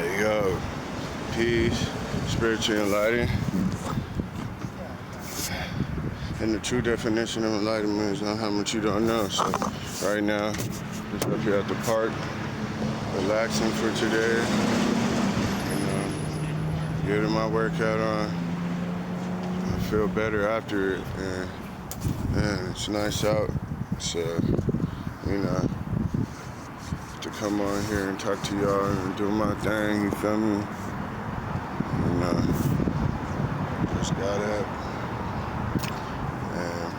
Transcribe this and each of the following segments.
Hey yo, peace, spiritual enlightenment. And the true definition of enlightenment is not how much you don't know. So right now, just up here at the park, relaxing for today. Getting my workout on. I feel better after it, and it's nice out. So, to come on here and talk to y'all and do my thing, you feel me? Just got up. And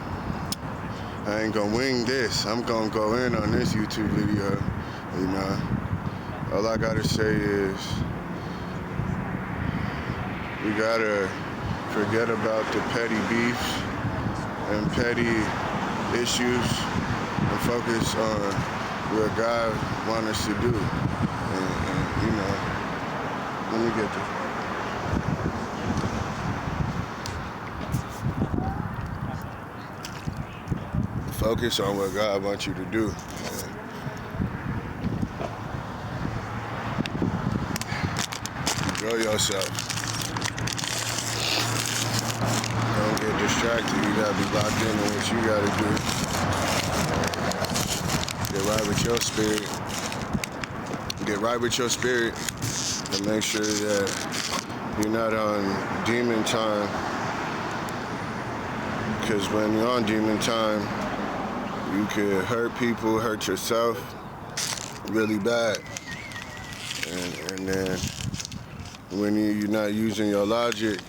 I ain't gonna wing this. I'm gonna go in on this YouTube video, All I gotta say is, we gotta forget about the petty beefs and petty issues and focus on what God wants us to do. Let me get this. Focus on what God wants you to do. Enjoy yourself. Don't get distracted. You gotta be locked in on what you gotta do. Get right with your spirit. Get right with your spirit and make sure that you're not on demon time. Because when you're on demon time, you could hurt people, hurt yourself really bad. And then when you're not using your logic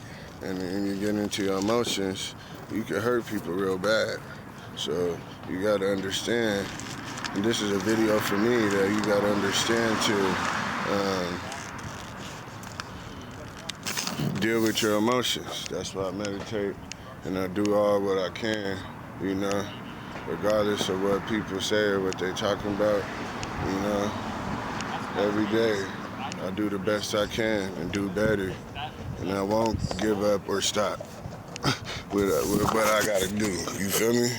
and you get into your emotions, you can hurt people real bad. So you gotta understand, and this is a video for me, that you gotta understand to deal with your emotions. That's why I meditate and I do all what I can, regardless of what people say or what they talking about, every day. I do the best I can and do better, and I won't give up or stop with what I gotta do. You feel me?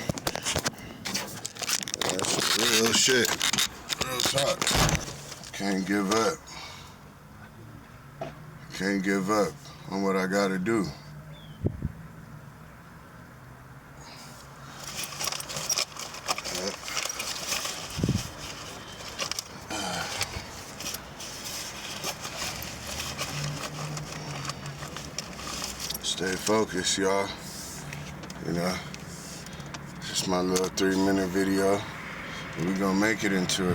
That's real shit. Real talk. Can't give up. Can't give up on what I gotta do. Stay focused, y'all. Just my little 3-minute video. We're gonna make it into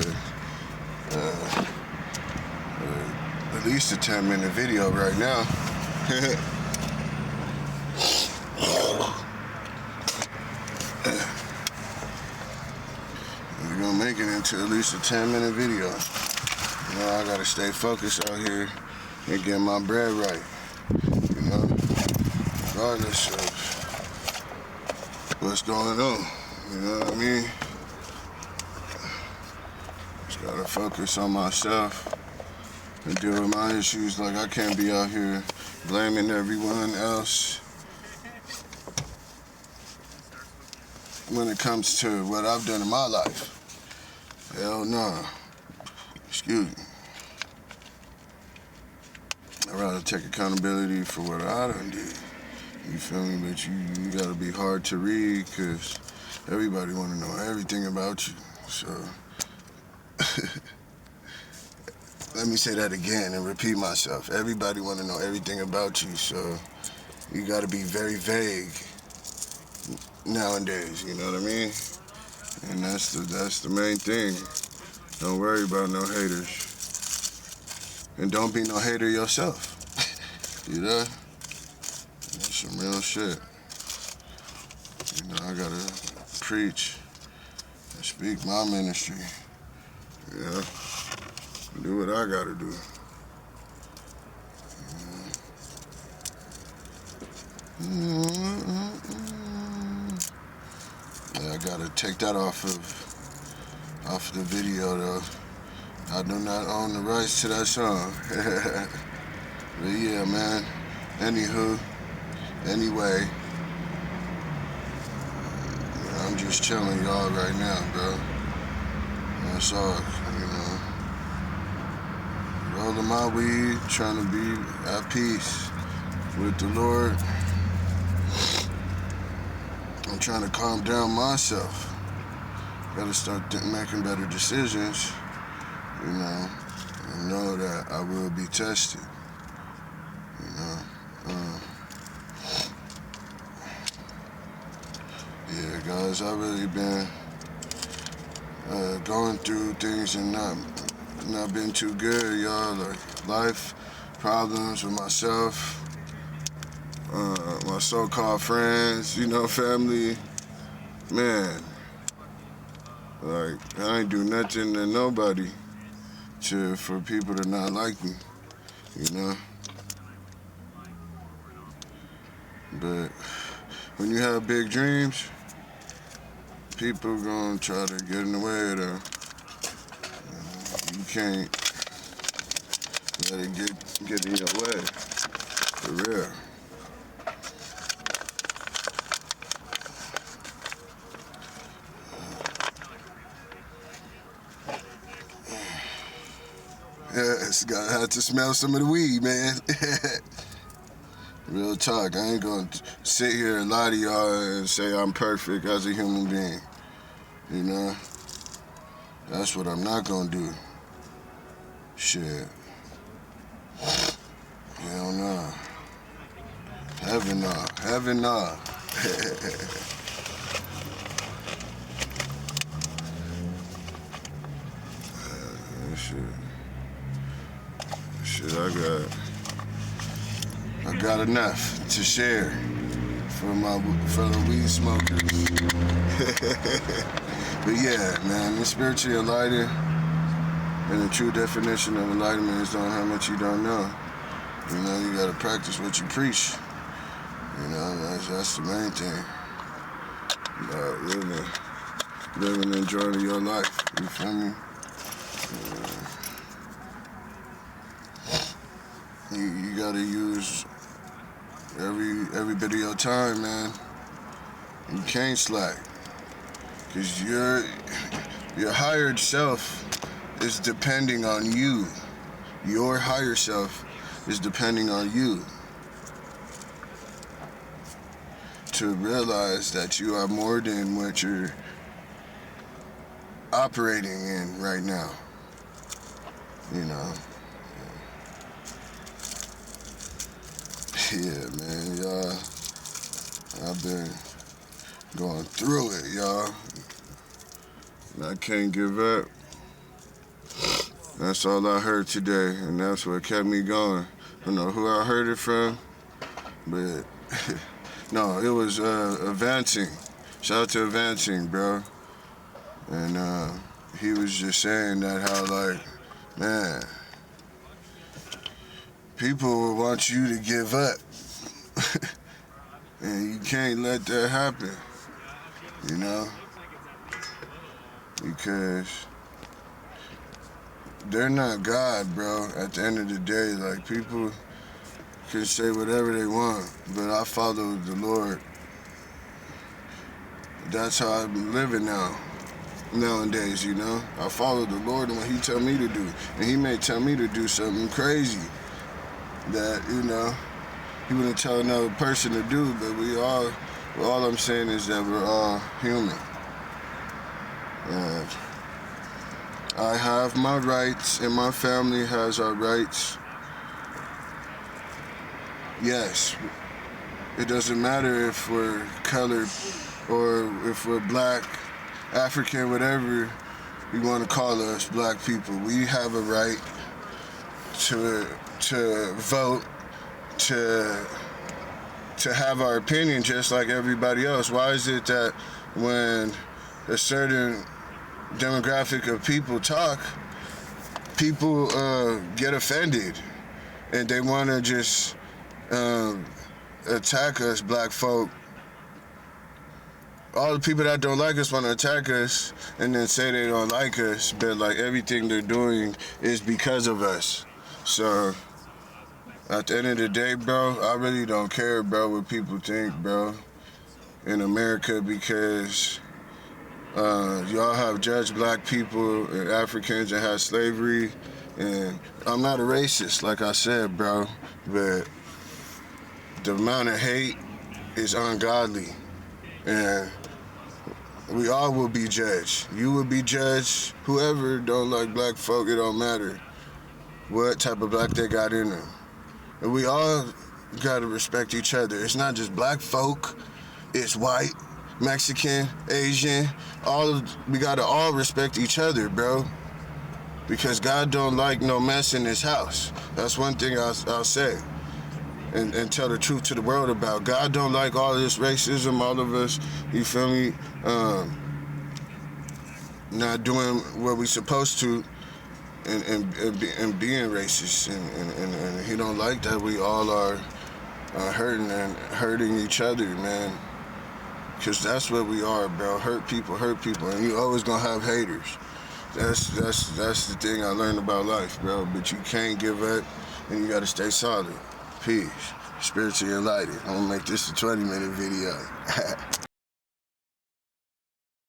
at least a 10-minute video right now. We're gonna make it into at least a 10-minute video. I gotta stay focused out here and get my bread right. Regardless of what's going on, you know what I mean? Just gotta focus on myself and deal with my issues. Like, I can't be out here blaming everyone else when it comes to what I've done in my life. Hell no. Excuse me. I'd rather take accountability for what I done did. You feel me? But you gotta be hard to read, because everybody wanna know everything about you. So let me say that again and repeat myself. Everybody wanna know everything about you, so you gotta be very vague nowadays, you know what I mean? And that's the main thing. Don't worry about no haters. And don't be no hater yourself. You know? That's some real shit. I gotta preach and speak my ministry. Do what I gotta do. I gotta take that off the video though. I do not own the rights to that song. But yeah, man. Anyway, I'm just chilling y'all right now, bro. That's all, rolling my weed, trying to be at peace with the Lord. I'm trying to calm down myself. Gotta start making better decisions, and know that I will be tested, you know. Yeah, guys, I've really been going through things and not been too good, y'all. Like life problems with myself, my so-called friends, family. Man, like I ain't do nothing to nobody for people to not like me, you know. But when you have big dreams, people gonna try to get in the way of them. You can't let it get in your way, for real. Yes, gotta have to smell some of the weed, man. Real talk, I ain't gonna sit here and lie to y'all and say I'm perfect as a human being, you know? That's what I'm not gonna do. Shit. Hell no. Heaven no. Heaven no. Shit, I got enough to share for my fellow weed smokers. But yeah, man, the spiritual enlightened and the true definition of enlightenment is knowing how much you don't know. You gotta practice what you preach. That's the main thing. Living and enjoying your life. You feel me? You gotta use every bit of your time, man. You can't slack, cause your higher self is depending on you. Your higher self is depending on you to realize that you are more than what you're operating in right now. Yeah, man, y'all. I've been going through it, y'all. And I can't give up. That's all I heard today, and that's what kept me going. I don't know who I heard it from, but no, it was Advancing. Shout out to Advancing, bro. And he was just saying that how, like, man, people want you to give up. And you can't let that happen, because they're not God, bro. At the end of the day, like, people can say whatever they want, but I follow the Lord. That's how I'm living nowadays, I follow the Lord and what he tell me to do. And he may tell me to do something crazy that, he wouldn't tell another person to do, but all I'm saying is that we're all human. And I have my rights and my family has our rights. Yes, it doesn't matter if we're colored or if we're black, African, whatever you want to call us, black people. We have a right to vote, to have our opinion just like everybody else. Why is it that when a certain demographic of people talk, people get offended and they want to just attack us, black folk? All the people that don't like us want to attack us and then say they don't like us, but like everything they're doing is because of us. So at the end of the day, bro, I really don't care, bro, what people think, bro, in America, because y'all have judged black people and Africans and had slavery And I'm not a racist, like I said, bro, but the amount of hate is ungodly. And we all will be judged. You will be judged. Whoever don't like black folk, it don't matter what type of black they got in them. And we all gotta respect each other. It's not just black folk, it's white, Mexican, Asian, we gotta all respect each other, bro. Because God don't like no mess in his house. That's one thing I'll say. And tell the truth to the world about. God don't like all this racism, all of us, you feel me, not doing what we supposed to and being racist. And he don't like that we all are hurting each other, man. Because that's what we are, bro. Hurt people. And you always gonna have haters. That's the thing I learned about life, bro. But you can't give up and you gotta stay solid. Peace. Spiritually enlightened. I'm gonna make this a 20-minute video.